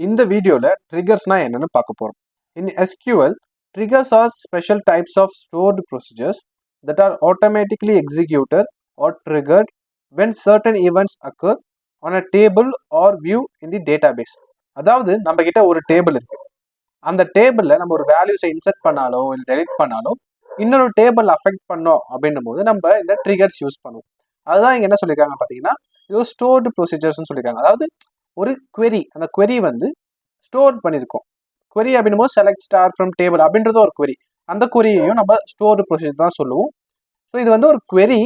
இந்த வீடியோல ட்ரிகர்ஸ்னா என்னன்னு பார்க்க போறோம். In SQL, triggers are special types of stored procedures that are automatically executed or triggered when certain events occur on a table or view in the database. அதாவது நம்ம கிட்ட ஒரு டேபிள் இருக்கு. அந்த டேபிள்ல நம்ம ஒரு வேல்யூஸை இன்சர்ட் பண்ணாலோ இல்லை டெலிட் பண்ணாலோ இன்னொரு டேபிள் அஃபெக்ட் பண்ணோம் அப்படின்னும் போது நம்ம இந்த ட்ரிகர்ஸ் யூஸ் பண்ணுவோம். அதுதான் இங்க என்ன சொல்லியிருக்காங்க பார்த்தீங்கன்னா, இது ஸ்டோர்டு ப்ரொசீஜர்ஸ்னு சொல்லியிருக்காங்க. அதாவது ஒரு query, அந்த query வந்து ஸ்டோர் பண்ணியிருக்கோம். query அப்படின்னும் போது செலக்ட் ஸ்டார் ஃப்ரம் டேபிள் அப்படின்றது ஒரு query. அந்த queryயையும் நம்ம ஸ்டோர்டு ப்ரொசீஜர் தான் சொல்லுவோம். ஸோ இது வந்து ஒரு query,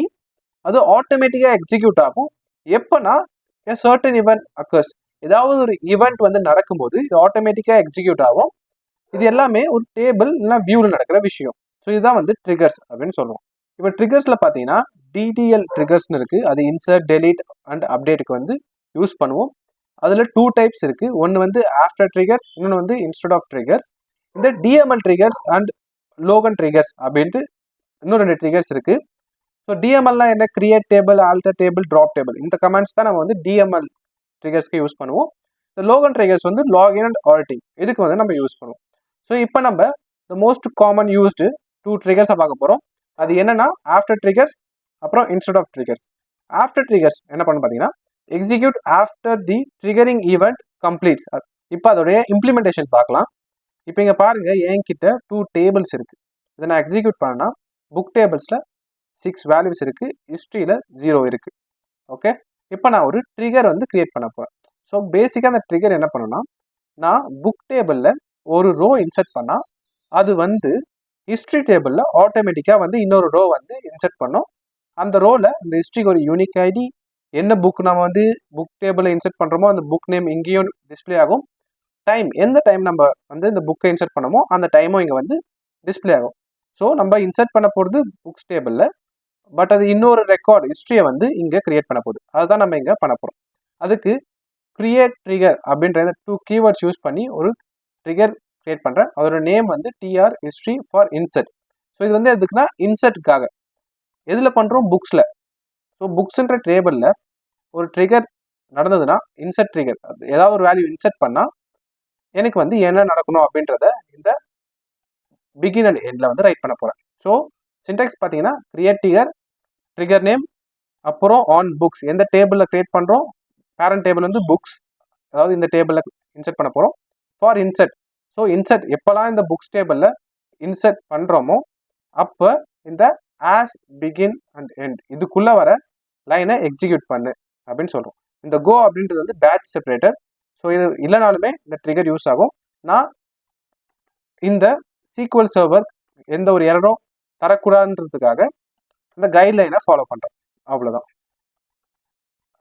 அது ஆட்டோமேட்டிக்காக எக்ஸிக்யூட் ஆகும் எப்போனா சர்டன் ஈவெண்ட் அக்கர்ஸ். ஏதாவது ஒரு ஈவெண்ட் வந்து நடக்கும்போது இது ஆட்டோமேட்டிக்காக எக்ஸிக்யூட் ஆகும். இது எல்லாமே ஒரு டேபிள் இல்லைனா வியூவில் நடக்கிற விஷயம். ஸோ இதுதான் வந்து ட்ரிகர்ஸ் அப்படின்னு சொல்லுவோம். இப்போ ட்ரிகர்ஸில் பார்த்தீங்கன்னா டிடிஎல் ட்ரிகர்ஸ்னு இருக்குது. அது இன்சர்ட் டெலீட் அண்ட் அப்டேட்டுக்கு வந்து யூஸ் பண்ணுவோம். அதில் 2 டைப்ஸ் இருக்குது. ஒன்று வந்து ஆஃப்டர் ட்ரிகர்ஸ், இன்னொன்று வந்து இன்ஸ்டெட் ஆஃப் ட்ரிகர்ஸ். இந்த DML triggers and logon triggers அப்படின்ட்டு இன்னும் 2 ட்ரிகர்ஸ் இருக்குது. ஸோ டிஎம்எல்னா என்ன? Create table, alter table, drop table. இந்த கமெண்ட்ஸ் தான் நம்ம வந்து டிஎம்எல் ட்ரிகர்ஸ்க்கு யூஸ் பண்ணுவோம். இந்த லோகன் ட்ரிகர்ஸ் வந்து லாகின் அண்ட் ஆல்டிங், இதுக்கு வந்து நம்ம யூஸ் பண்ணுவோம். ஸோ இப்போ நம்ம த மோஸ்ட் காமன் யூஸ்டு 2 ட்ரிகர்ஸை பார்க்க போகிறோம். அது என்னன்னா ஆஃப்டர் ட்ரிகர்ஸ், அப்புறம் instead of triggers. After triggers என்ன பண்ணணும் பார்த்தீங்கன்னா, execute after the triggering event completes. இப்போ அதோடைய இம்ப்ளிமெண்டேஷன் பார்க்கலாம். இப்போ இங்கே பாருங்க, என்கிட்ட 2 டேபிள்ஸ் இருக்கு. இதை நான் எக்ஸிக்யூட் பண்ணா புக் டேபிள்ஸில் 6 வேல்யூஸ் இருக்கு, ஹிஸ்ட்ரியில் 0 இருக்கு. ஓகே, இப்போ நான் ஒரு ட்ரிகர் வந்து கிரியேட் பண்ண போகிறேன். ஸோ பேசிக்காக அந்த ட்ரிகர் என்ன பண்ணுன்னா, நான் புக் டேபிளில் ஒரு ரோ இன்சர்ட் பண்ணால் அது வந்து ஹிஸ்ட்ரி டேபிளில் ஆட்டோமேட்டிக்காக வந்து இன்னொரு ரோ வந்து இன்சர்ட் பண்ணோம். அந்த ரோவில் இந்த ஹிஸ்ட்ரிக்கு ஒரு யூனிக் ஐடி, என்ன புக் நம்ம வந்து புக் டேபிளில் இன்சர்ட் பண்ணுறோமோ அந்த புக் நேம் இங்கேயும் டிஸ்பிளே ஆகும். டைம், எந்த டைம் நம்ம வந்து இந்த புக்கை இன்சர்ட் பண்ணமோ அந்த டைமும் இங்கே வந்து டிஸ்பிளே ஆகும். ஸோ நம்ம இன்சர்ட் பண்ண போகிறது புக்ஸ் டேபிளில், பட் அது இன்னொரு ரெக்கார்ட் ஹிஸ்ட்ரியை வந்து இங்கே கிரியேட் பண்ண போகுது. அதுதான் நம்ம இங்கே பண்ண போகிறோம். அதுக்கு கிரியேட் ட்ரிகர் அப்படின்ற 2 கீவேர்ட்ஸ் யூஸ் பண்ணி ஒரு ட்ரிகர் கிரியேட் பண்ணுறேன். அதோட நேம் வந்து TR history for insert. So இது வந்து எதுக்குன்னா இன்சர்ட்டுக்காக. எதில் பண்ணுறோம்? புக்ஸில். ஸோ புக்ஸ்ன்ற டேபிளில் ஒரு ட்ரிகர் நடந்ததுன்னா இன்சர்ட் ட்ரிகர், ஏதாவது ஒரு வேல்யூ இன்சர்ட் பண்ணால் எனக்கு வந்து என்ன நடக்கணும் அப்படின்றத இந்த பிகின் அண்ட் எண்டில் வந்து ரைட் பண்ண போகிறேன். ஸோ சின்டாக்ஸ் பார்த்தீங்கன்னா கிரியேட் ட்ரிகர், ட்ரிகர் நேம், அப்புறம் ஆன் புக்ஸ். எந்த டேபிளில் கிரியேட் பண்ணுறோம்? பேரண்ட் டேபிள் வந்து புக்ஸ், அதாவது இந்த டேபிளில் இன்சர்ட் பண்ண போகிறோம். ஃபார் இன்சர்ட், ஸோ இன்சர்ட் எப்போல்லாம் இந்த புக்ஸ் டேபிளில் இன்சர்ட் பண்ணுறோமோ அப்போ இந்த ஆஸ் பிகின் அண்ட் எண்ட் இதுக்குள்ளே வர லைனை எக்ஸிக்யூட் பண்ணு அப்படின்னு சொல்கிறோம். இந்த கோ அப்படின்றது வந்து பேட்ச் செப்பரேட்டர். ஸோ இது இல்லைனாலுமே இந்த ட்ரிகர் யூஸ் ஆகும். நான் இந்த சீக்வல் சர்வர் எந்த ஒரு எரரும் தரக்கூடாதுன்றதுக்காக இந்த கைட்லைனை ஃபாலோ பண்ணுறேன். அவ்வளோதான்.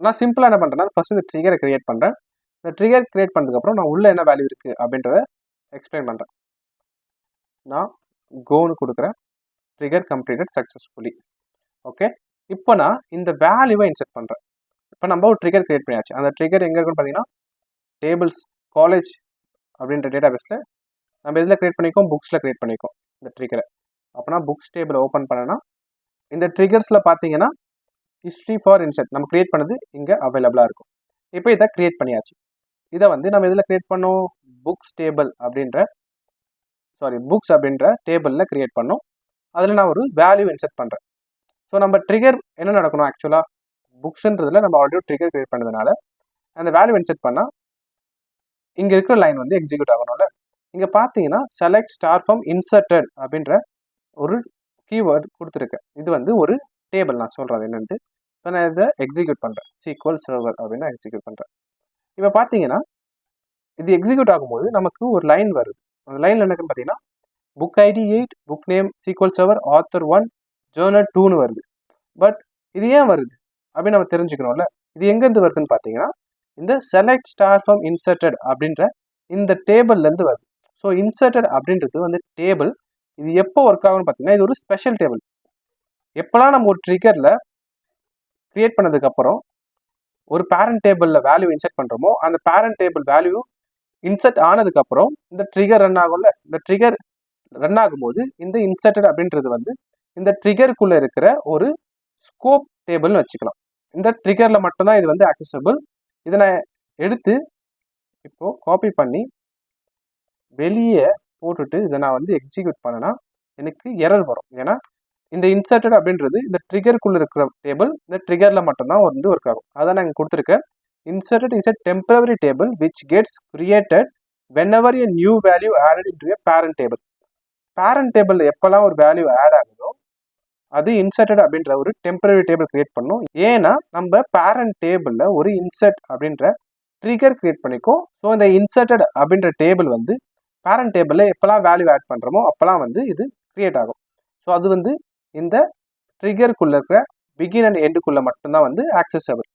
நான் சிம்பிளாக என்ன பண்ணுறேன்னா, ஃபர்ஸ்ட் இந்த ட்ரிகரை கிரியேட் பண்ணுறேன். இந்த ட்ரிகர் கிரியேட் பண்ணதுக்கப்புறம் நான் உள்ளே என்ன வேல்யூ இருக்குது அப்படின்றத எக்ஸ்பிளைன் பண்ணுறேன். நான் கோன்னு கொடுக்குறேன். Trigger completed successfully. ஓகே, இப்போ நான் இந்த வேல்யூவை இன்சர்ட் பண்ணுறேன். இப்போ நம்ம ஒரு ட்ரிகர் கிரியேட் பண்ணியாச்சு. அந்த ட்ரிகர் எங்கே இருக்குன்னு பார்த்தீங்கன்னா டேபிள்ஸ் காலேஜ் அப்படின்ற டேட்டாபேஸில் நம்ம இதில் கிரியேட் பண்ணிக்கோம், புக்ஸில் கிரியேட் பண்ணிக்கோம் இந்த ட்ரிகரை. அப்போனா புக்ஸ் டேபிளை ஓப்பன் பண்ணனா இந்த ட்ரிகர்ஸில் பார்த்தீங்கன்னா ஹிஸ்ட்ரி ஃபார் இன்சர்ட் நம்ம கிரியேட் பண்ணது இங்கே அவைலபிளாக இருக்கும். இப்போ இதை கிரியேட் பண்ணியாச்சு. இதை வந்து நம்ம இதில் கிரியேட் பண்ணோம், புக்ஸ் அப்படின்ற டேபிளில் கிரியேட் பண்ணோம். அதில் நான் ஒரு வேல்யூ இன்சர்ட் பண்ணுறேன். ஸோ நம்ம ட்ரிகர் என்ன நடக்கணும்? ஆக்சுவலாக புக்ஸ்ன்றதில் நம்ம ஆல்ரெடி ட்ரிகர் கிரியேட் பண்ணதுனால அந்த வேல்யூ இன்சர்ட் பண்ணால் இங்கே இருக்கிற லைன் வந்து எக்ஸிக்யூட் ஆகணும்ல. இங்கே பார்த்தீங்கன்னா செலக்ட் ஸ்டார் ஃப்ரம் இன்சர்டட் அப்படின்ற ஒரு கீவேர்டு கொடுத்துருக்கேன். இது வந்து ஒரு டேபிள், நான் சொல்கிறது என்னென்ட்டு. இப்போ நான் இதை எக்ஸிக்யூட் பண்ணுறேன். சீக்வல் சர்வர் அப்படின்னு நான் எக்ஸிக்யூட் பண்ணுறேன். இப்போ பார்த்தீங்கன்னா இது எக்ஸிக்யூட் ஆகும்போது நமக்கு ஒரு லைன் வருது. அந்த லைனில் என்னன்னு பார்த்தீங்கன்னா book ID 8, book name SQL server, author 1, journal 2ன்னு வருது. பட் இது ஏன் வருது அப்படின்னு நம்ம தெரிஞ்சுக்கணும்ல. இது எங்கேருந்து வருதுன்னு பார்த்தீங்கன்னா இந்த செலக்ட் ஸ்டார் ஃப்ரம் இன்சர்டட் அப்படின்ற இந்த டேபிள்லேருந்து வருது. ஸோ இன்சர்டட் அப்படின்றது வந்து டேபிள். இது எப்போ ஒர்க் ஆகும்னு பார்த்தீங்கன்னா இது ஒரு ஸ்பெஷல் டேபிள். எப்போலாம் நம்ம ஒரு ட்ரிகரில் கிரியேட் பண்ணதுக்கப்புறம் ஒரு பேரண்ட் டேபிளில் வேல்யூ இன்சர்ட் பண்ணுறோமோ அந்த பேரண்ட் டேபிள் வேல்யூ இன்சர்ட் ஆனதுக்கப்புறம் இந்த ட்ரிகர் ரன் ஆகும்ல. இந்த ட்ரிகர் ரன் ஆகும்போது இந்த இன்சர்டட் அப்படின்றது வந்து இந்த ட்ரிகருக்குள்ளே இருக்கிற ஒரு ஸ்கோப் டேபிள்னு வச்சுக்கலாம். இந்த ட்ரிகரில் மட்டும்தான் இது வந்து ஆக்சசபிள். இதை நான் எடுத்து இப்போது காப்பி பண்ணி வெளியே போட்டுட்டு இதை நான் வந்து எக்ஸிக்யூட் பண்ணேன்னா எனக்கு எரர் வரும். ஏன்னா இந்த இன்சர்ட்டட் அப்படின்றது இந்த ட்ரிகருக்குள்ளே இருக்கிற டேபிள் இந்த ட்ரிகரில் மட்டும்தான் வந்து ஒர்க் ஆகும். அதான் நான் இங்கே கொடுத்துருக்கேன். Inserted is a temporary table which gets created whenever a new value added into a parent table. Parent table எப்போல்லாம் ஒரு வேல்யூ ஆட் ஆகுதோ அது இன்சர்ட்டட் அப்படின்ற ஒரு டெம்பரரி டேபிள் கிரியேட் பண்ணும். ஏன்னா நம்ம பேரண்ட் டேபிளில் ஒரு இன்சர்ட் அப்படின்ற ட்ரிகர் கிரியேட் பண்ணிக்கும். ஸோ இந்த இன்சர்ட்டட் அப்படின்ற டேபிள் வந்து பேரண்ட் டேபிளில் எப்போல்லாம் வேல்யூ ஆட் பண்ணுறோமோ அப்போல்லாம் வந்து இது கிரியேட் ஆகும். ஸோ அது வந்து இந்த ட்ரிகருக்குள்ளே இருக்கிற பிகின் அண்ட் எண்டுக்குள்ளே மட்டும்தான் வந்து ஆக்சஸபிள்.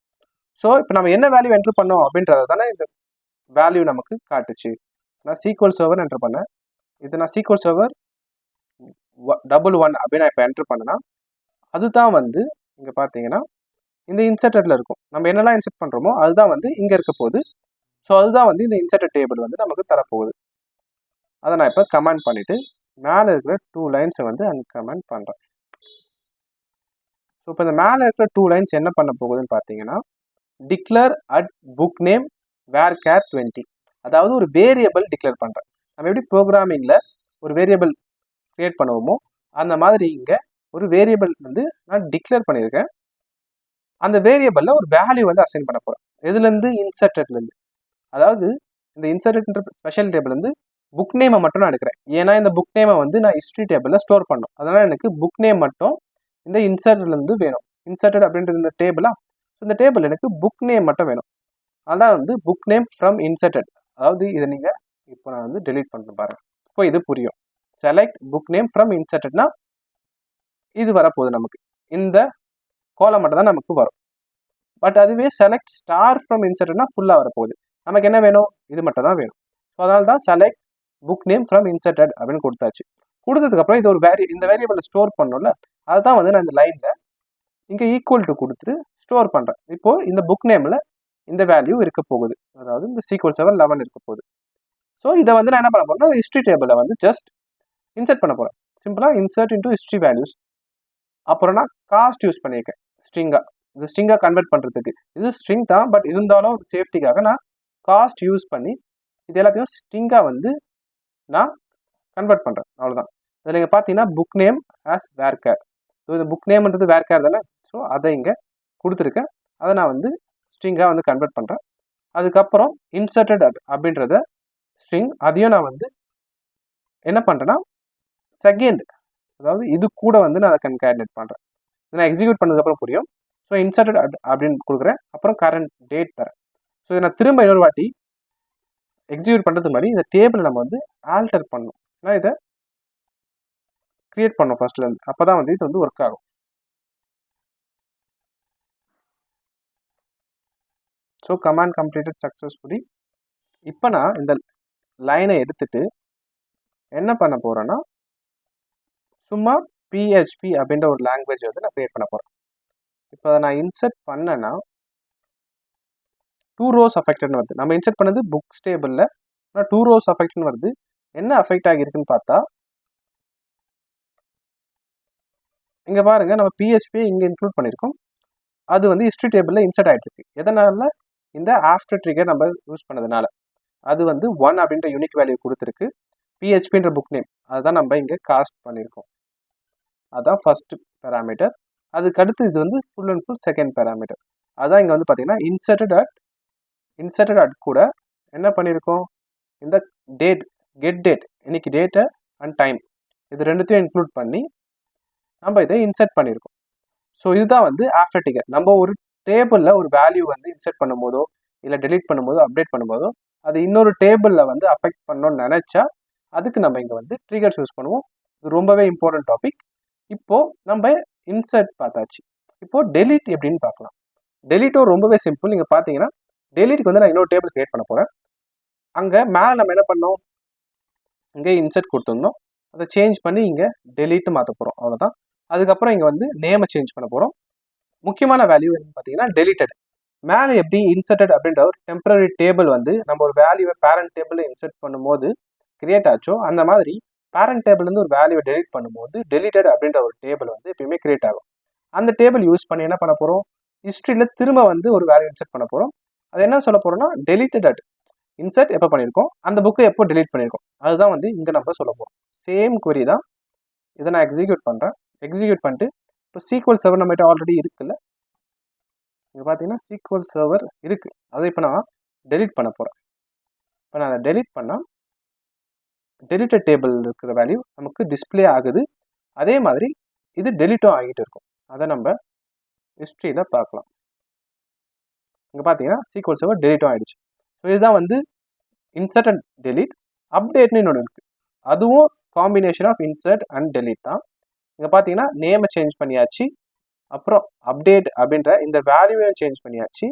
ஸோ இப்போ நம்ம என்ன வேல்யூ என்ட்ரு பண்ணோம் அப்படின்றத தானே இந்த வேல்யூ நமக்கு காட்டுச்சு. நான் சீக்வல் சர்வர் என்ட்ரு பண்ணேன். இது நான் சீக்வல் சர்வர் 11 அப்படின்னு நான் இப்போ என்ட்ரு பண்ணேன்னா அதுதான் வந்து இங்கே பார்த்தீங்கன்னா இந்த இன்சர்ட்டடில் இருக்கும். நம்ம என்னெல்லாம் இன்சர்ட் பண்ணுறோமோ அதுதான் வந்து இங்கே இருக்க போகுது. ஸோ அதுதான் வந்து இந்த இன்சர்ட்டட் டேபிள் வந்து நமக்கு தரப்போகுது. அதை நான் இப்போ கமெண்ட் பண்ணிவிட்டு மேலே இருக்கிற 2 லைன்ஸை வந்து அங்கே கமெண்ட் பண்ணுறேன். ஸோ இப்போ இந்த மேலே இருக்கிற 2 லைன்ஸ் என்ன பண்ண போகுதுன்னு பார்த்தீங்கன்னா declare at book name varchar 20, அதாவது ஒரு வேரியபிள் டிக்ளேர் பண்ணுறேன். நம்ம எப்படி ப்ரோக்ராமிங்கில் ஒரு வேரியபிள் கிரியேட் பண்ணுவோமோ அந்த மாதிரி இங்கே ஒரு வேரியபிள் வந்து நான் டிக்ளேர் பண்ணியிருக்கேன். அந்த வேரியபிளில் ஒரு வேல்யூ வந்து அசைன் பண்ண போகிறேன். எதுலேருந்து? இன்சர்ட்டட்லேருந்து. அதாவது இந்த இன்சர்ட்டட்ன்ற ஸ்பெஷல் டேபிள்லேருந்து புக் நேமை மட்டும் நான் எடுக்கிறேன். ஏன்னா இந்த புக் நேமை வந்து நான் ஹிஸ்ட்ரி டேபிளில் ஸ்டோர் பண்ணணும். அதனால் எனக்கு புக் நேம் மட்டும் இந்த இன்சர்ட்லேருந்து வேணும். இன்சர்ட்டட் அப்படின்றது இந்த டேபிளா, இந்த டேபிள் எனக்கு புக் நேம் மட்டும் வேணும். அதான் வந்து புக் நேம் ஃப்ரம் இன்சர்ட்டட். அதாவது இதை நீங்கள் இப்போ நான் வந்து டெலீட் பண்ண பாருங்க. இப்போ இது புரியும். செலக்ட் புக் நேம் ஃப்ரம் இன்சர்ட்டட்னா இது வரப்போகுது. நமக்கு இந்த கோலம் மட்டும் தான் நமக்கு வரும். பட் அதுவே செலக்ட் ஸ்டார் ஃப்ரம் இன்சர்ட்டட்னா ஃபுல்லாக வரப்போகுது. நமக்கு என்ன வேணும்? இது மட்டும் தான் வேணும். ஸோ அதனால தான் select book name from inserted அப்படின்னு கொடுத்தாச்சு. கொடுத்ததுக்கப்புறம் இது ஒரு இந்த வேரியபிளை ஸ்டோர் பண்ணணும்ல, அதுதான் வந்து நான் இந்த லைனில் இங்கே ஈக்குவல் டு கொடுத்துட்டு ஸ்டோர் பண்ணுறேன். இப்போது இந்த புக் நேமில் இந்த வேல்யூ இருக்க போகுது. அதாவது இந்த சீக்வல் சர்வர் 11 இருக்க போகுது. ஸோ இதை வந்து நான் என்ன பண்ண போகிறேன்னா ஹிஸ்ட்ரி டேபிளில் வந்து ஜஸ்ட் இன்சர்ட் பண்ண போகிறேன். சிம்பிளாக இன்சர்ட் இன்டூ ஹிஸ்ட்ரி வேல்யூஸ். அப்புறம் நான் காஸ்ட் யூஸ் பண்ணியிருக்கேன் ஸ்ட்ரிங்காக. இது ஸ்ட்ரிங்காக கன்வெர்ட் பண்ணுறதுக்கு இது ஸ்ட்ரிங் தான், பட் இருந்தாலும் சேஃப்டிக்காக நான் காஸ்ட் யூஸ் பண்ணி இது எல்லாத்தையும் ஸ்ட்ரிங்காக வந்து நான் கன்வெர்ட் பண்ணுறேன். அவ்வளோதான். இதில் நீங்கள் பார்த்தீங்கன்னா book name as varchar. So இந்த புக் நேம்ன்றது varchar தானே. ஸோ அதை இங்கே கொடுத்துருக்கேன். அதை நான் வந்து ஸ்ட்ரிங்காக வந்து கன்வெர்ட் பண்ணுறேன். அதுக்கப்புறம் இன்சர்ட்டட் அப்படின்றத ஸ்ட்ரிங் அதையும் நான் வந்து என்ன பண்ணுறேன்னா செகண்ட், அதாவது இது கூட வந்து நான் அதை கன்கேடினேட் பண்ணுறேன். இதை நான் எக்ஸிக்யூட் பண்ணதுக்கப்புறம் புரியும். ஸோ இன்சர்ட்டட் அப்படின்னு கொடுக்குறேன். அப்புறம் கரண்ட் டேட் தரேன். ஸோ இதை நான் திரும்ப இன்னொரு வாட்டி எக்ஸிக்யூட் பண்ணுறது மாதிரி இந்த டேபிளை நம்ம வந்து ஆல்டர் பண்ணணும். நான் இதை கிரியேட் பண்ணோம் ஃபர்ஸ்ட்லேருந்து. அப்போ தான் வந்து இது வந்து ஒர்க் ஆகும். So command completed successfully. இப்போ நான் இந்த லைனை எடுத்துட்டு என்ன பண்ண போகிறேன்னா சும்மா PHP அப்படின்ற ஒரு லாங்குவேஜ் வந்து நான் கிரியேட் பண்ண போகிறேன். இப்போ அதை நான் இன்சர்ட் பண்ணேன்னா 2 rows அஃபெக்டட்னு வருது. நம்ம இன்சர்ட் பண்ணது புக்ஸ் டேபிளில், ஆனால் 2 rows அஃபெக்ட்னு வருது. என்ன அஃபெக்ட் ஆகியிருக்குன்னு பார்த்தா இங்கே பாருங்கள், நம்ம PHP இங்கே இன்க்ளூட் பண்ணியிருக்கோம். அது வந்து ஹிஸ்ட்ரி டேபிளில் இன்சர்ட் ஆகிட்டு இருக்கு. எதனால? இந்த ஆஃப்டர் ட்ரிகர் நம்ம யூஸ் பண்ணதுனால. அது வந்து 1 அப்படின்ற யூனிக் வேல்யூ கொடுத்துருக்கு. PHPன்ற புக் நேம் அதுதான் நம்ம இங்கே காஸ்ட் பண்ணியிருக்கோம். அதுதான் ஃபர்ஸ்ட் பேராமீட்டர். அதுக்கு அடுத்து இது வந்து full and full second parameter. அதான் இங்கே வந்து பார்த்தீங்கன்னா இன்சர்ட்டட் அட் கூட என்ன பண்ணியிருக்கோம்? இந்த டேட், கெட் டேட், இன்னைக்கு டேட்டை அண்ட் டைம், இது ரெண்டுத்தையும் இன்க்ளூட் பண்ணி நம்ம இதை இன்சர்ட் பண்ணியிருக்கோம். ஸோ இதுதான் வந்து ஆஃப்டர் ட்ரிகர். நம்ம ஒரு டேபிளில் ஒரு வேல்யூ வந்து இன்சர்ட் பண்ணும்போதோ இல்லை டெலீட் பண்ணும்போதோ அப்டேட் பண்ணும்போதோ அது இன்னொரு டேபிளில் வந்து அஃபெக்ட் பண்ணணும்னு நினச்சா அதுக்கு நம்ம இங்கே வந்து ட்ரிகர்ஸ் யூஸ் பண்ணுவோம். இது ரொம்பவே இம்பார்ட்டன்ட் டாபிக். இப்போது நம்ம இன்சர்ட் பார்த்தாச்சு. இப்போது டெலீட் எப்படின்னு பார்க்கலாம். டெலீட்டும் ரொம்பவே சிம்பிள். நீங்கள் பார்த்தீங்கன்னா டெலீட்டுக்கு வந்து நான் இன்னொரு டேபிள் கிரியேட் பண்ண போகிறேன். அங்கே மேலே நம்ம என்ன பண்ணோம்? இங்கே இன்சர்ட் கொடுத்துருந்தோம். அதை சேஞ்ச் பண்ணி இங்கே டெலீட்டு மாற்ற போகிறோம். அவ்வளோதான். அதுக்கப்புறம் இங்கே வந்து நேமை சேஞ்ச் பண்ண போகிறோம். முக்கியமான வேல்யூ என்னன்னு பார்த்தீங்கன்னா டெலீட்டட். மேலே எப்படி இன்சர்ட்டட் அப்படின்ற ஒரு டெம்பரரி டேபிள் வந்து நம்ம ஒரு வேல்யூவை பேரண்ட் டேபிளில் இன்சர்ட் பண்ணும்போது கிரியேட் ஆச்சோ அந்த மாதிரி பேரண்ட் டேபிள்லேருந்து ஒரு வேல்யூவை டெலீட் பண்ணும்போது டெலீட்டட் அப்படின்ற ஒரு டேபிள் வந்து எப்பயுமே கிரியேட் ஆகும். அந்த டேபிள் யூஸ் பண்ணி என்ன பண்ண போகிறோம்? ஹிஸ்ட்ரியில் திரும்ப வந்து ஒரு வேல்யூ இன்சர்ட் பண்ண போகிறோம். அது என்ன சொல்ல போகிறோம்னா டெலீட்டட் அட். இன்சர்ட் எப்போ பண்ணியிருக்கோம், அந்த புக்கை எப்போ delete பண்ணியிருக்கோம், அதுதான் வந்து இங்கே நம்ம சொல்ல போகிறோம். சேம் query தான். இதை நான் எக்ஸிக்யூட் பண்ணுறேன். எக்ஸிக்யூட் பண்ணிட்டு இப்போ SQL சர்வர் நம்மகிட்ட ஆல்ரெடி இருக்குல்ல, இங்கே பார்த்தீங்கன்னா SQL சர்வர் இருக்குது. அதை இப்போ நான் delete பண்ண போகிறேன். இப்போ நான் அதை delete பண்ணால் deleted டேபிள் இருக்கிற வேல்யூ நமக்கு டிஸ்பிளே ஆகுது. அதே மாதிரி இது டெலிட்டும் ஆகிட்டு இருக்கும். அதை நம்ம ஹிஸ்ட்ரியில் பார்க்கலாம். இங்கே பார்த்தீங்கன்னா SQL சர்வர் டெலிட்டும் ஆகிடுச்சு. ஸோ இதுதான் வந்து இன்சர்ட் அண்ட் டெலிட். அப்டேட்னு இன்னொன்று இருக்குது, அதுவும் combination of insert and delete தான். இங்கே பார்த்தீங்கன்னா நேமை சேஞ்ச் பண்ணியாச்சு, அப்புறம் அப்டேட் அப்படின்ற இந்த வேல்யூவையும் சேஞ்ச் பண்ணியாச்சு.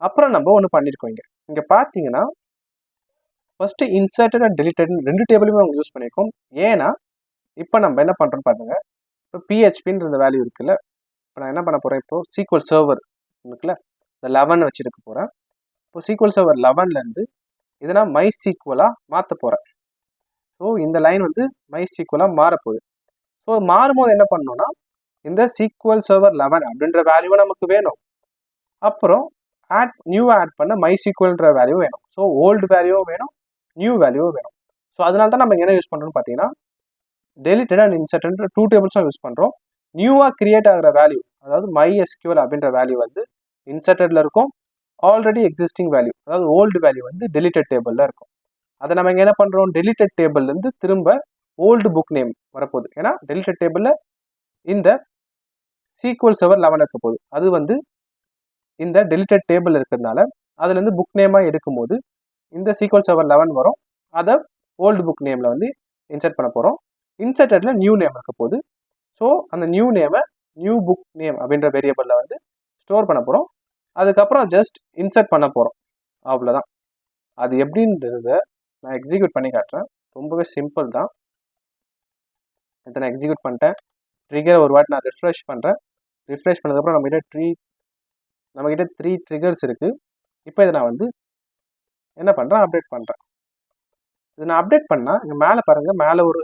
அப்புறம் நம்ம ஒன்று பண்ணியிருக்கோம். இங்கே பார்த்தீங்கன்னா ஃபஸ்ட்டு இன்சர்ட்டட் அண்ட் டெலிட்டட் ரெண்டு டேபிளுமே அவங்க யூஸ் பண்ணியிருக்கோம். ஏன்னா இப்போ நம்ம என்ன பண்ணுறோன்னு பாருங்க, இப்போ PHPன்ற இந்த வேல்யூ இருக்குல்ல, இப்போ நான் என்ன பண்ண போகிறேன், இப்போ SQL சர்வர் இருக்குல்ல, இந்த 11 வச்சுருக்க போகிறேன். இப்போ SQL சர்வர் 11லேருந்து இதை நான் MySQLாக மாற்ற போகிறேன். ஸோ இந்த லைன் வந்து MySQLாக மாறப்போகுது. ஸோ மாறும்போது என்ன பண்ணணும்னா, இந்த SQL சர்வர் 11 அப்படின்ற வேல்யூவை நமக்கு வேணும். அப்புறம் நியூ ஆட் பண்ண MySQLன்ற வேல்யூ வேணும். ஸோ ஓல்டு வேல்யூவும் வேணும், நியூ வேல்யூவும் வேணும். ஸோ அதனால தான் நம்ம என்ன யூஸ் பண்ணுறோம்னு பார்த்தீங்கன்னா, டெலிட்டட் அண்ட் இன்சர்ட்ன்ற 2 டேபிள்ஸும் யூஸ் பண்ணுறோம். நியூவாக கிரியேட் ஆகிற வேல்யூ, அதாவது MySQL அப்படின்ற வேல்யூ வந்து இன்சர்ட்டடில் இருக்கும். ஆல்ரெடி எக்ஸிஸ்டிங் வேல்யூ, அதாவது ஓல்டு வேல்யூ வந்து டெலிட்டட் டேபிளில் இருக்கும். அதை நம்ம இங்கே என்ன பண்ணுறோம், டெலிட்டட் டேபிள்லேருந்து திரும்ப ஓல்டு புக் நேம் வரப்போகுது. ஏன்னா டெலிட்டட் டேபிளில் இந்த SQL சர்வர் 11 இருக்க போகுது. அது வந்து இந்த டெலிட்டட் டேபிள் இருக்கிறதுனால அதுலேருந்து புக் நேமாக எடுக்கும்போது இந்த SQL சர்வர் 11 வரும். அதை ஓல்டு புக் நேமில் வந்து இன்சர்ட் பண்ண போகிறோம். இன்சர்ட்டடில் நியூ நேம் இருக்க போகுது. ஸோ அந்த நியூ நேமை நியூ புக் நேம் அப்படின்ற வேரியபிளில் வந்து ஸ்டோர் பண்ண போகிறோம். அதுக்கப்புறம் ஜஸ்ட் இன்சர்ட் பண்ண போகிறோம், அவ்வளோதான். அது எப்படின்றத நான் எக்ஸிக்யூட் பண்ணி காட்டுறேன். ரொம்பவே சிம்பிள் தான். இதை நான் எக்ஸிக்யூட் பண்ணிட்டேன். ட்ரிகர் ஒரு வாட்டி நான் ரிஃப்ரெஷ் பண்ணுறேன். ரிஃப்ரெஷ் பண்ணதுக்கப்புறம் நம்மக்கிட்ட 3 ட்ரிகர்ஸ் இருக்குது. இப்போ இதை நான் வந்து என்ன பண்ணுறேன், அப்டேட் பண்ணுறேன். இது நான் அப்டேட் பண்ணால் இங்கே மேலே பாருங்கள், மேலே ஒரு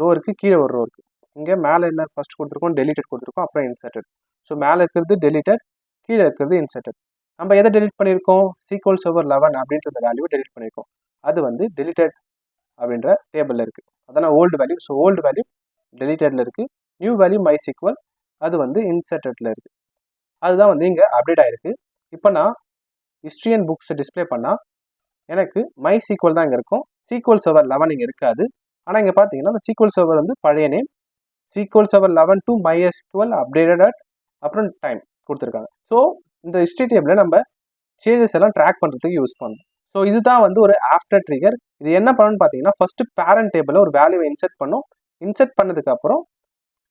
ரோ இருக்குது, கீழே ஒரு ரோ இருக்குது. இங்கே மேலே என்ன ஃபஸ்ட் கொடுத்துருக்கோம், டெலிட்டட் கொடுத்துருக்கோம், அப்புறம் இன்சர்ட்டட். ஸோ மேலே இருக்கிறது டெலிட்டட், கீழே இருக்கிறது இன்சர்ட்டட். நம்ம எதை டெலிட் பண்ணியிருக்கோம், SQL சர்வர் 11 அப்படின்ற வேல்யூவை டெலிட் பண்ணியிருக்கோம். அது வந்து டெலிட்டட் அப்படின்ற டேபிளில் இருக்குது. அதான் old value. So old value டெலிட்டடில் இருக்குது, நியூ வேல்யூ MySQL அது வந்து இன்சர்ட்டடில் இருக்குது. அதுதான் வந்து இங்கே அப்டேட் ஆகிருக்கு. இப்போ நான் ஹிஸ்ட்ரி அண்ட் புக்ஸை டிஸ்பிளே பண்ணால் எனக்கு MySQL தான் இங்கே இருக்கும், SQL சர்வர் 11 இங்கே இருக்காது. ஆனால் இங்கே பார்த்தீங்கன்னா அந்த SQL சர்வர் வந்து பழைய name, SQL server 11 to MySQL updated at அப்புறம் டைம் கொடுத்துருக்காங்க. ஸோ இந்த ஹிஸ்ட்ரி டேபிளில் நம்ம சேஞ்சஸ் எல்லாம் ட்ராக் பண்ணுறதுக்கு யூஸ் பண்ணணும். ஸோ இதுதான் வந்து ஒரு ஆஃப்டர் ட்ரிகர். இது என்ன பண்ணணும்னு பார்த்தீங்கன்னா, ஃபஸ்ட்டு பேரண்ட் டேபிளில் ஒரு வேல்யூவை இன்சர்ட் பண்ணும். இன்சர்ட் பண்ணதுக்கப்புறம்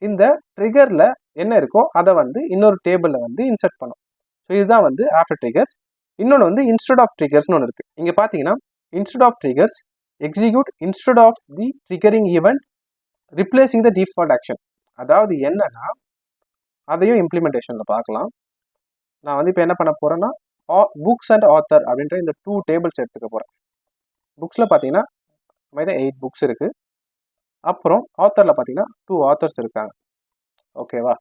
இந்த ட்ரிகரில் என்ன இருக்கோ அதை வந்து இன்னொரு டேபிளில் வந்து இன்சர்ட் பண்ணும். ஸோ இதுதான் வந்து ஆஃப்டர் ட்ரிகர்ஸ். இன்னொன்று வந்து இன்ஸ்டெட் ஆஃப் ட்ரிகர்ஸ்னு ஒன்று இருக்குது. இங்கே பார்த்தீங்கன்னா instead of triggers execute instead of the triggering event replacing the default action. அதாவது என்னன்னா, அதையும் இம்ப்ளிமெண்டேஷனில் பார்க்கலாம். நான் வந்து இப்போ என்ன பண்ண போகிறேன்னா, புக்ஸ் அண்ட் ஆத்தர் அப்படின்ற இந்த 2 டேபிள்ஸ் எடுத்துக்க போகிறேன். புக்ஸில் பார்த்தீங்கன்னா மாதிரி 8 புக்ஸ் இருக்குது. அப்புறம் ஆத்தரில் பார்த்தீங்கன்னா 2 ஆத்தர்ஸ் இருக்காங்க. ஓகேவா,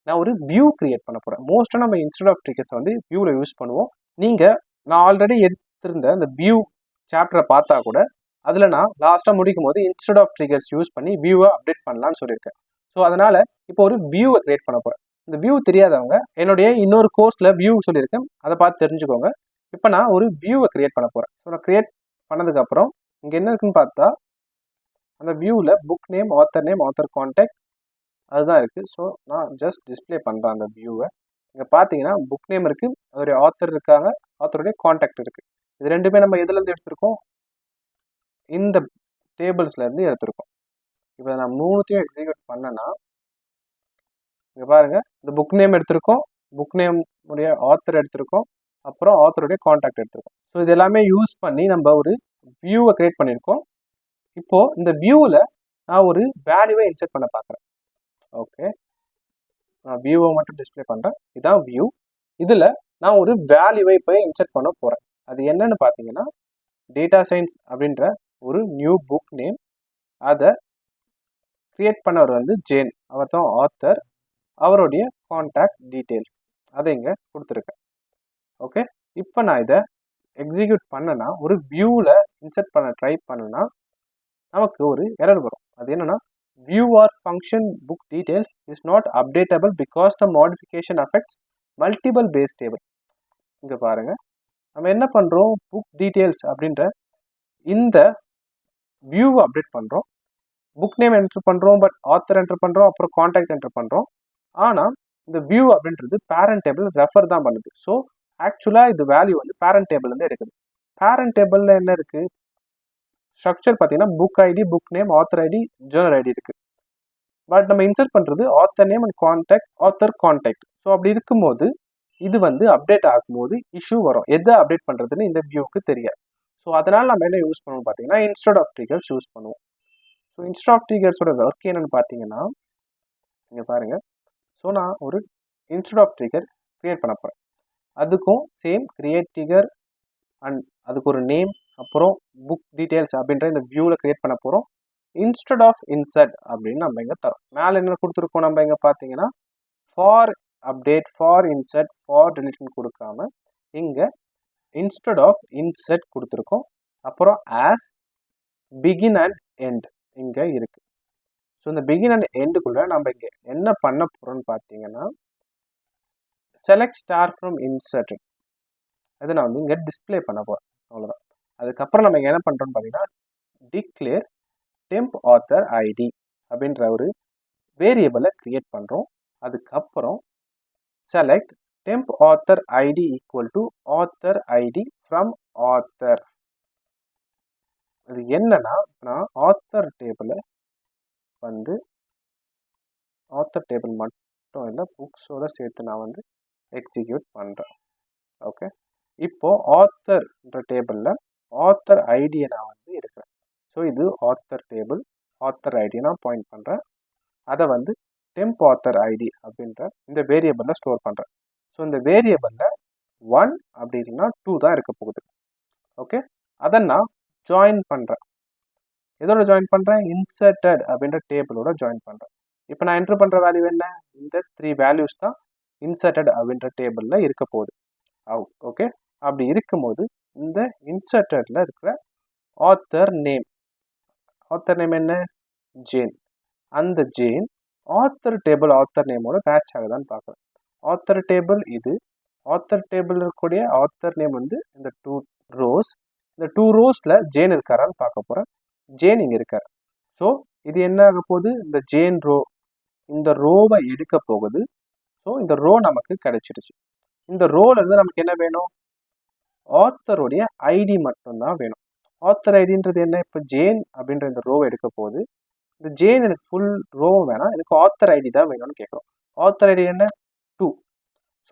நான் ஒரு வியூ கிரியேட் பண்ண போகிறேன். மோஸ்ட்டாக நம்ம இன்ஸ்டெட் ஆஃப் ட்ரிகர்ஸ் வந்து வியூவில் யூஸ் பண்ணுவோம். நான் ஆல்ரெடி எடுத்திருந்த அந்த வியூ சாப்டரை பார்த்தா கூட அதில் நான் லாஸ்ட்டாக முடிக்கும் போது இன்ஸ்டெட் ஆஃப் ட்ரிகர்ஸ் யூஸ் பண்ணி வியூவை அப்டேட் பண்ணலான்னு சொல்லியிருக்கேன். ஸோ அதனால் இப்போ ஒரு வியூவை கிரியேட் பண்ண போகிறேன். இந்த வியூ தெரியாதவங்க என்னுடைய இன்னொரு கோர்ஸில் வியூ சொல்லியிருக்கேன், அதை பார்த்து தெரிஞ்சுக்கோங்க. இப்போ நான் ஒரு வியூவை கிரியேட் பண்ண போகிறேன். ஸோ நான் கிரியேட் பண்ணதுக்கப்புறம் இங்கே என்ன இருக்குன்னு பார்த்தா, அந்த வியூவில் புக் நேம், ஆத்தர் கான்டாக்ட் அதுதான் இருக்குது. ஸோ நான் ஜஸ்ட் டிஸ்பிளே பண்ணுறேன் அந்த வியூவை. இங்கே பார்த்தீங்கன்னா புக் நேம் இருக்குது, அதோடைய ஆத்தர் இருக்காங்க, ஆத்தருடைய கான்டாக்ட் இருக்குது. இது ரெண்டுமே நம்ம எதுலேருந்து எடுத்திருக்கோம், இந்த டேபிள்ஸ்லேருந்து எடுத்திருக்கோம். இப்போ நான் 3த்தையும் எக்ஸிக்யூட் பண்ணேன்னா இங்கே பாருங்கள், இந்த புக் நேம் எடுத்திருக்கோம், புக் நேம் உடைய ஆத்தர் எடுத்திருக்கோம், அப்புறம் ஆத்தருடைய கான்டாக்ட் எடுத்திருக்கோம். ஸோ இது எல்லாமே யூஸ் பண்ணி நம்ம ஒரு வியூவை கிரியேட் பண்ணியிருக்கோம். இப்போது இந்த வியூவில் நான் ஒரு வேல்யூவை இன்சர்ட் பண்ண பார்க்குறேன். ஓகே, நான் வியூவை மட்டும் டிஸ்பிளே பண்ணுறேன். இதுதான் வியூ. இதில் நான் ஒரு வேல்யூவை போய் இன்சர்ட் பண்ண போகிறேன். அது என்னன்னு பார்த்தீங்கன்னா, டேட்டா சயின்ஸ் அப்படின்ற ஒரு நியூ புக் நேம். அதை கிரியேட் பண்ணவர் வந்து ஜேன், அவர் தான் ஆத்தர். அவருடைய கான்டாக்ட் டீட்டெயில்ஸ் அதை இங்கே கொடுத்துருக்கேன். ஓகே, இப்போ நான் இதை எக்ஸிக்யூட் பண்ணனா ஒரு வியூவில் இன்சர்ட் பண்ண ட்ரை பண்ணனா நமக்கு ஒரு எரர் வரும். அது என்னன்னா view or function book details is not updatable because the modification affects multiple base table. இங்க பாருங்க, நம்ம என்ன பண்றோம், புக் டீடைல்ஸ் அப்படின்ற இந்த வியூவை அப்டேட் பண்றோம், புக் நேம் என்டர் பண்றோம், பட் ஆத்தர் என்டர் பண்றோம், அப்புறம் கான்டாக்ட் என்டர் பண்றோம். ஆனா இந்த வியூ அப்படின்றது பேரண்ட் டேபிள் ரெஃபர் தான் பண்ணுது. ஸோ ஆக்சுவலா இது வேல்யூ வந்து பேரண்ட் டேபிள் இருந்து எடுக்குது. பேரண்ட் டேபிள்ல என்ன இருக்கு, ஸ்ட்ரக்சர் பார்த்தீங்கன்னா book ID, book name, author ID, journal ID இருக்கு. பட் நம்ம இன்சர்ட் பண்றது author name and contact, author contact. So அப்படி இருக்கும்போது இது வந்து அப்டேட் ஆகும்போது இஷ்யூ வரும். எதை அப்டேட் பண்றதுன்னு இந்த வியூக்கு தெரியாது. ஸோ அதனால நம்ம என்ன யூஸ் பண்ணுவோம் பார்த்தீங்கன்னா இன்ஸ்டெட் ஆஃப் ட்ரிகர்ஸ் யூஸ் பண்ணுவோம். ஸோ இன்ஸ்டெட் ஆஃப் ட்ரிகர்ஸோட ஒர்க் என்னன்னு பார்த்தீங்கன்னா இங்கே பாருங்க. ஸோ நான் ஒரு இன்ஸ்டெட் ஆஃப் ட்ரிகர் கிரியேட் பண்ண போகிறேன். அதுக்கும் சேம் கிரியேட் ட்ரிகர் அண்ட் அதுக்கு ஒரு நேம், அப்புறம் புக் டீடைல்ஸ் அப்படின்ற இந்த வியூவில் கிரியேட் பண்ண போகிறோம். இன்ஸ்டெட் ஆஃப் இன்சர்ட் அப்படின்னு நம்ம இங்கே தரோம். மேலே என்ன கொடுத்துருக்கோம், நம்ம இங்கே பார்த்தீங்கன்னா for update, for insert, for டெலிட்னு கொடுக்காம இங்கே இன்ஸ்டெட் ஆஃப் இன்சர்ட் கொடுத்துருக்கோம். அப்புறம் ஆஸ் பிகின் அண்ட் எண்ட் இங்கே இருக்கு. ஸோ இந்த பிகின் அண்ட் எண்டுக்குள்ள நம்ம இங்கே என்ன பண்ண போகிறோம்னு பார்த்தீங்கன்னா செலக்ட் ஸ்டார் ஃப்ரம் இன்சர்ட், அதை நான் வந்து இங்கே டிஸ்பிளே பண்ண போகிறேன். அவ்வளோதான். அதுக்கப்புறம் நம்ம இங்கே என்ன பண்ணுறோம்னு பார்த்தீங்கன்னா டிக்ளேர் டெம்ப் ஆத்தர் ஐடி அப்படின்ற ஒரு வேரியபிளை கிரியேட் பண்ணுறோம். அதுக்கப்புறம் select temp author ID equal to author ID from author. இது என்னன்னா நான் ஆத்தர் டேபிளை வந்து ஆத்தர் டேபிள் மட்டும் இல்லை புக்ஸோட சேர்த்து நான் வந்து எக்ஸிக்யூட் பண்ணுறேன். ஓகே, இப்போ ஆத்தர்ன்ற டேபிளில் ஆத்தர் ஐடியை நான் வந்து இருக்கிறேன். ஸோ இது ஆத்தர் டேபிள், ஆத்தர் ஐடியை நான் பாயிண்ட் பண்ணுறேன். அதை வந்து டெம்ப் ஆத்தர் ஐடி அப்படின்ற இந்த வேரியபிளில் ஸ்டோர் பண்ணுறேன். ஸோ இந்த வேரியபிளில் 1 அப்படி இல்லைன்னா 2 தான் இருக்க போகுது. ஓகே, அதை நான் ஜாயின் பண்ணுறேன். எதோட ஜாயின் பண்ணுறேன், இன்சர்டட் அப்படின்ற டேபிளோட ஜாயின் பண்ணுறேன். இப்போ நான் என்ட்ரு பண்ணுற வேல்யூ என்ன, இந்த 3 வேல்யூஸ் தான் இன்சர்டட் அப்படின்ற டேபிளில் இருக்க போகுது. ஓகே, அப்படி இருக்கும்போது இந்த இன்சர்டட்ல இருக்கிற ஆத்தர் நேம் என்ன, ஜேன். அந்த ஜேன் ஆத்தர் டேபிள் ஆத்தர் நேமோட மேட்ச் ஆகுதான்னு பார்க்குறேன். ஆத்தர் டேபிள் இது, ஆத்தர் டேபிள் இருக்கக்கூடிய ஆத்தர் நேம் வந்து இந்த 2 ரோஸ். இந்த 2 ரோஸில் ஜேன் இருக்காரான்னு பார்க்க போகிறேன். ஜேன் இங்கே இருக்கார். ஸோ இது என்ன ஆக போகுது, இந்த ஜேன் ரோ இந்த ரோவை எடுக்க போகுது. ஸோ இந்த ரோ நமக்கு கிடைச்சிருச்சு. இந்த ரோல இருந்து நமக்கு என்ன வேணும், ஆத்தருடைய ஐடி மட்டும்தான் வேணும். ஆத்தர் ஐடின்றது என்ன, இப்போ ஜேன் அப்படின்ற இந்த ரோவை எடுக்க போகுது. இந்த ஜேன் எனக்கு ஃபுல் ரோவும் வேணாம், எனக்கு ஆத்தர் ஐடி தான் வேணும்னு கேட்குறோம். ஆத்தர் ஐடி என்ன, 2.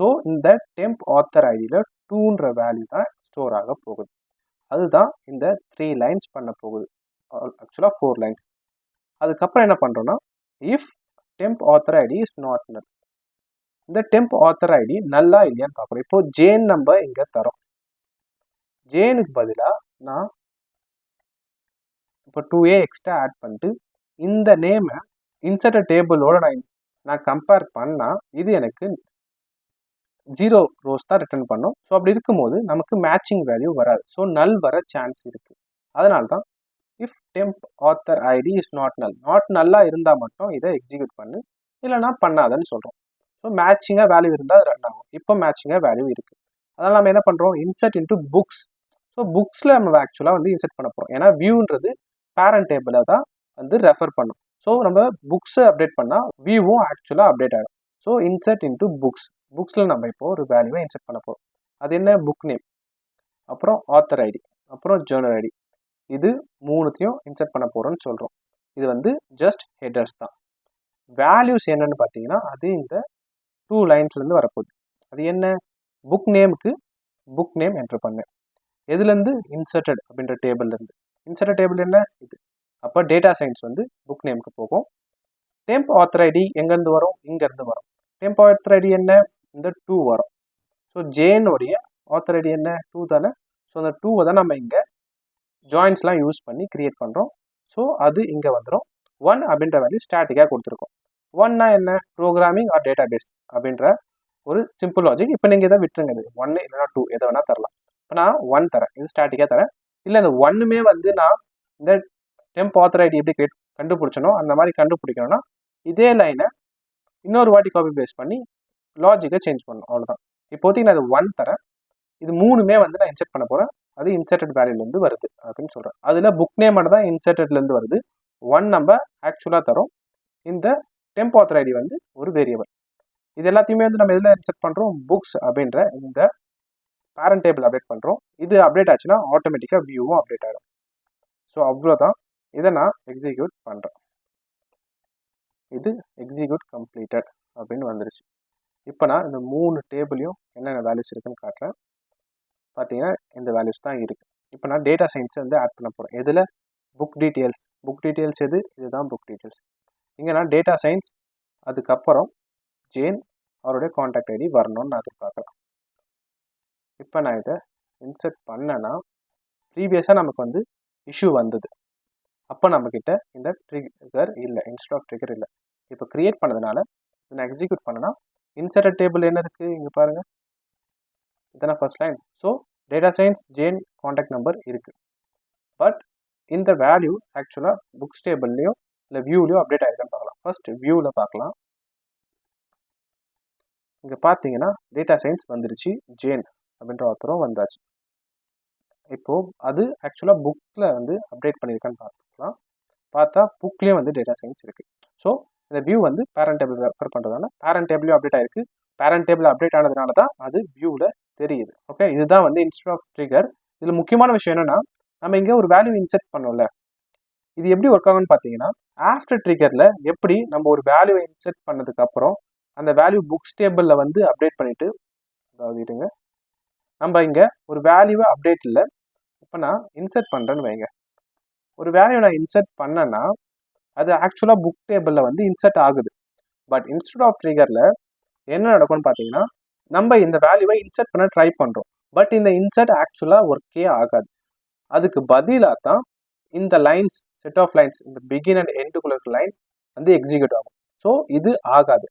ஸோ இந்த டெம்ப் ஆத்தர் ஐடியில் 2ன்ற வேல்யூ தான் ஸ்டோர் ஆக போகுது. அதுதான் இந்த 3 லைன்ஸ் பண்ண போகுது. ஆக்சுவலாக 4 லைன்ஸ். அதுக்கப்புறம் என்ன பண்ணுறோன்னா if temp author ID is not null, இந்த டெம்ப் ஆத்தர் ஐடி நல்லா இல்லையான்னு பார்க்குறோம். இப்போ ஜேன் நம்ம இங்கே தரோம். ஜேனுக்கு பதிலாக நான் இப்போ 2A எக்ஸ்ட்ரா ஆட் பண்ணிட்டு இந்த நேமை இன்சர்ட் டேபிளோட நான் கம்பேர் பண்ணால் இது எனக்கு 0 ரோஸ் தான் ரிட்டர்ன் பண்ணும். ஸோ அப்படி இருக்கும்போது நமக்கு மேட்சிங் வேல்யூ வராது. ஸோ நல் வர சான்ஸ் இருக்குது. அதனால தான் if temp author ID is not நல்லாக இருந்தால் மட்டும் இதை எக்ஸிக்யூட் பண்ணு, இல்லைனா பண்ணாதன்னு சொல்கிறோம். ஸோ மேட்சிங்காக வேல்யூ இருந்தால் அது ரன் ஆகும். இப்போ மேட்சிங்காக வேல்யூ இருக்குது. அதனால் நம்ம என்ன பண்ணுறோம், இன்சர்ட் இன்ட்டு புக்ஸ். ஸோ புக்ஸில் நம்ம ஆக்சுவலாக வந்து இன்சர்ட் பண்ண போகிறோம். ஏன்னா வியூன்றது பேரண்ட் டேபிளை தான் வந்து ரெஃபர் பண்ணும். ஸோ நம்ம புக்ஸை அப்டேட் பண்ணால் வியூவும் ஆக்சுவலாக அப்டேட் ஆகிடும். ஸோ இன்சர்ட் இன்ட்டு புக்ஸ், புக்ஸில் நம்ம இப்போ ஒரு வேல்யூவை இன்சர்ட் பண்ண போகிறோம். அது என்ன, புக் நேம், அப்புறம் ஆத்தர் ஐடி, அப்புறம் ஜேர்னல் ஐடி. இது 3த்தையும் இன்சர்ட் பண்ண போகிறோம்னு சொல்கிறோம். இது வந்து ஜஸ்ட் ஹெடர்ஸ் தான். வேல்யூஸ் என்னன்னு பார்த்தீங்கன்னா அது இந்த 2 லைன்ஸ்லேருந்து வரப்போகுது. அது என்ன, புக் நேமுக்கு புக் நேம் என்ட்ரு பண்ணேன். எதுலேருந்து, இன்சர்டட் அப்படின்ற டேபிள்லேருந்து. இன்சர்டட் டேபிள் என்ன, இது. அப்போ டேட்டா சயின்ஸ் வந்து புக் நேமுக்கு போகும். டெம்ப் ஆத்தர் ஐடி எங்கேருந்து வரும், இங்கேருந்து வரும். டெம்ப் ஆத்தர் ஐடி என்ன, இந்த 2 வரும். ஸோ ஜேனுடைய ஆத்தர் ஐடி என்ன, 2 தானே. ஸோ அந்த 2வை தான் நம்ம இங்கே ஜாயின்ஸ்லாம் யூஸ் பண்ணி கிரியேட் பண்ணுறோம். ஸோ அது இங்கே வந்துடும். 1 அப்படின்ற வேல்யூ ஸ்டாட்டிக்காக கொடுத்துருக்கோம். 1னா என்ன, ப்ரோக்ராமிங் ஆர் டேட்டா பேஸ் அப்படின்ற ஒரு சிம்பிள் லாஜிக். இப்போ நீங்கள் இதை விட்டுருங்க, இது 1 இல்லைனா 2 எதை வேணால் தரலாம். இப்போ நான் 1 தரேன், இது ஸ்டாட்டிக்காக தரேன். இல்லை இந்த 1மே வந்து நான் இந்த டெம்ப் ஆத்தர் ஐடி எப்படி கண்டுபிடிச்சனோ அந்த மாதிரி கண்டுபிடிக்கணும்னா இதே லைனை இன்னொரு வாட்டி காப்பி பேஸ்ட் பண்ணி லாஜிக்கை சேஞ்ச் பண்ணணும், அவ்வளோதான். இப்போதைக்கு நான் இது 1 தரேன், இது 3மே வந்து நான் இன்செர்ட் பண்ண போகிறேன். அது இன்செர்டட் வேல்யூலேருந்து வருது அப்படின்னு சொல்கிறேன். அதில் புக் நேம் மட்டும் தான் இன்செர்டட்லேருந்து வருது. 1 நம்ம ஆக்சுவலாக தரோம். இந்த டெம்ப் ஆத்தர் ஐடி வந்து ஒரு வேரியபிள். இது எல்லாத்தையுமே வந்து நம்ம எதில் இன்செர்ட் பண்ணுறோம், புக்ஸ் அப்படின்ற இந்த பேரண்ட் டேபிள் அப்டேட் பண்ணுறோம். இது அப்டேட் ஆச்சுன்னா ஆட்டோமேட்டிக்காக வியூவும் அப்டேட் ஆகிடும். ஸோ அவ்வளோதான். இதை நான் எக்ஸிக்யூட் பண்ணுறேன். இது எக்ஸிக்யூட் கம்ப்ளீட்டட் அப்படின்னு வந்துருச்சு. இப்போ நான் இந்த 3 டேபிளையும் என்னென்ன வேல்யூஸ் இருக்குன்னு காட்டுறேன். பார்த்தீங்கன்னா இந்த வேல்யூஸ் தான் இருக்குது. இப்போ நான் டேட்டா சயின்ஸை வந்து ஆட் பண்ண போகிறேன். எதில், புக் டீட்டெயில்ஸ் எது, இதுதான் புக் டீட்டெயில்ஸ். இங்கே நான் டேட்டா சயின்ஸ், அதுக்கப்புறம் ஜேன் அவருடைய காண்டாக்ட் ஐடி வரணும்னு நான் எதிர்பார்க்குறேன். இப்போ நான் இதை இன்செர்ட் பண்ணேன்னா ப்ரீவியஸாக நமக்கு வந்து இஷ்யூ வந்தது. அப்போ நம்மக்கிட்ட இந்த ட்ரிகர் இல்லை, இன்ஸ்டெட் ஆஃப் ட்ரிகர் இல்லை. இப்போ க்ரியேட் பண்ணதுனால நான் எக்ஸிக்யூட் பண்ணேன்னா இன்செர்டட் டேபிள் என்ன இருக்குது இங்கே பாருங்கள், இதுதான் first line. So data science Jane contact number இருக்குது. பட் இந்த வேல்யூ ஆக்சுவலாக புக்ஸ் டேபிள்லையும் இல்லை வியூலையும் அப்டேட் ஆகிருக்கான்னு பார்க்கலாம். ஃபர்ஸ்ட் வியூவில் பார்க்கலாம். இங்கே பார்த்தீங்கன்னா டேட்டா சயின்ஸ் வந்துருச்சு, ஜேன் அப்படின்ற ஆத்தரும் வந்தாச்சு. இப்போது அது ஆக்சுவலாக புக்கில் வந்து அப்டேட் பண்ணியிருக்கான்னு பார்த்துக்கலாம். பார்த்தா புக்லேயும் வந்து டேட்டா சயின்ஸ் இருக்குது. ஸோ இந்த வியூ வந்து பேரண்ட் டேபிள் ரெஃபர் பண்ணுறதுனால பேரண்ட் டேபிளையும் அப்டேட் ஆகிருக்கு. பேரண்ட் டேபிள் அப்டேட் ஆனதுனால தான் அது வியூவில் தெரியுது. ஓகே, இதுதான் வந்து இன்ஸ்டெட் ஆஃப் ட்ரிகர். இதில் முக்கியமான விஷயம் என்னென்னா, நம்ம இங்கே ஒரு வேல்யூ இன்செர்ட் பண்ணோம்ல, இது எப்படி ஒர்க் ஆகும்னு பார்த்தீங்கன்னா, ஆஃப்டர் ட்ரிகரில் எப்படி நம்ம ஒரு வேல்யூ இன்செர்ட் பண்ணதுக்கப்புறம் அந்த வேல்யூ புக்ஸ் டேபிளில் வந்து அப்டேட் பண்ணிவிட்டு, அதாவது இருங்க, நம்ம இங்கே ஒரு வேல்யூவை அப்டேட் இல்லை, இப்போ நான் இன்செர்ட் பண்ணுறேன்னு வைங்க. ஒரு வேல்யூ நான் இன்செர்ட் பண்ணேன்னா அது ஆக்சுவலாக புக் டேபிளில் வந்து இன்செர்ட் ஆகுது. பட் இன்ஸ்டெட் ஆஃப் ட்ரிகரில் என்ன நடக்கும்னு பார்த்தீங்கன்னா, நம்ம இந்த வேல்யூவை இன்செர்ட் பண்ண ட்ரை பண்ணுறோம். பட் இந்த இன்செர்ட் ஆக்சுவலாக ஒர்க்கே ஆகாது. அதுக்கு பதிலாக தான் இந்த லைன்ஸ், செட் ஆஃப் லைன்ஸ், இந்த பிகின் அண்ட் எண்டுக்குள்ள இருக்க லைன் வந்து எக்ஸிக்யூட் ஆகும். ஸோ இது ஆகாது,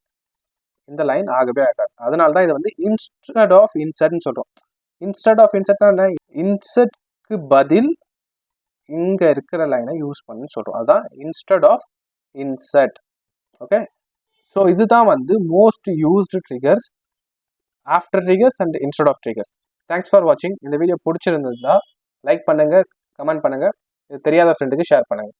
இந்த லைன் ஆகவே ஆகாது. அதனால தான் இதை வந்து இன்ஸ்டெட் ஆஃப் இன்செர்ட்னு சொல்கிறோம். இன்ஸ்டெட் ஆஃப் இன்செர்ட்னா என்ன, இன்செர்ட்க்கு பதில் இங்கே இருக்கிற லைனை யூஸ் பண்ணுன்னு சொல்கிறோம். அதுதான் instead of insert. Okay, so இதுதான் வந்து most used triggers, after triggers and instead of triggers. Thanks for வாட்சிங். இந்த வீடியோ பிடிச்சிருந்ததுன்னா லைக் பண்ணுங்கள், கமெண்ட் பண்ணுங்கள், இது தெரியாத ஃப்ரெண்டுக்கு ஷேர் பண்ணுங்கள்.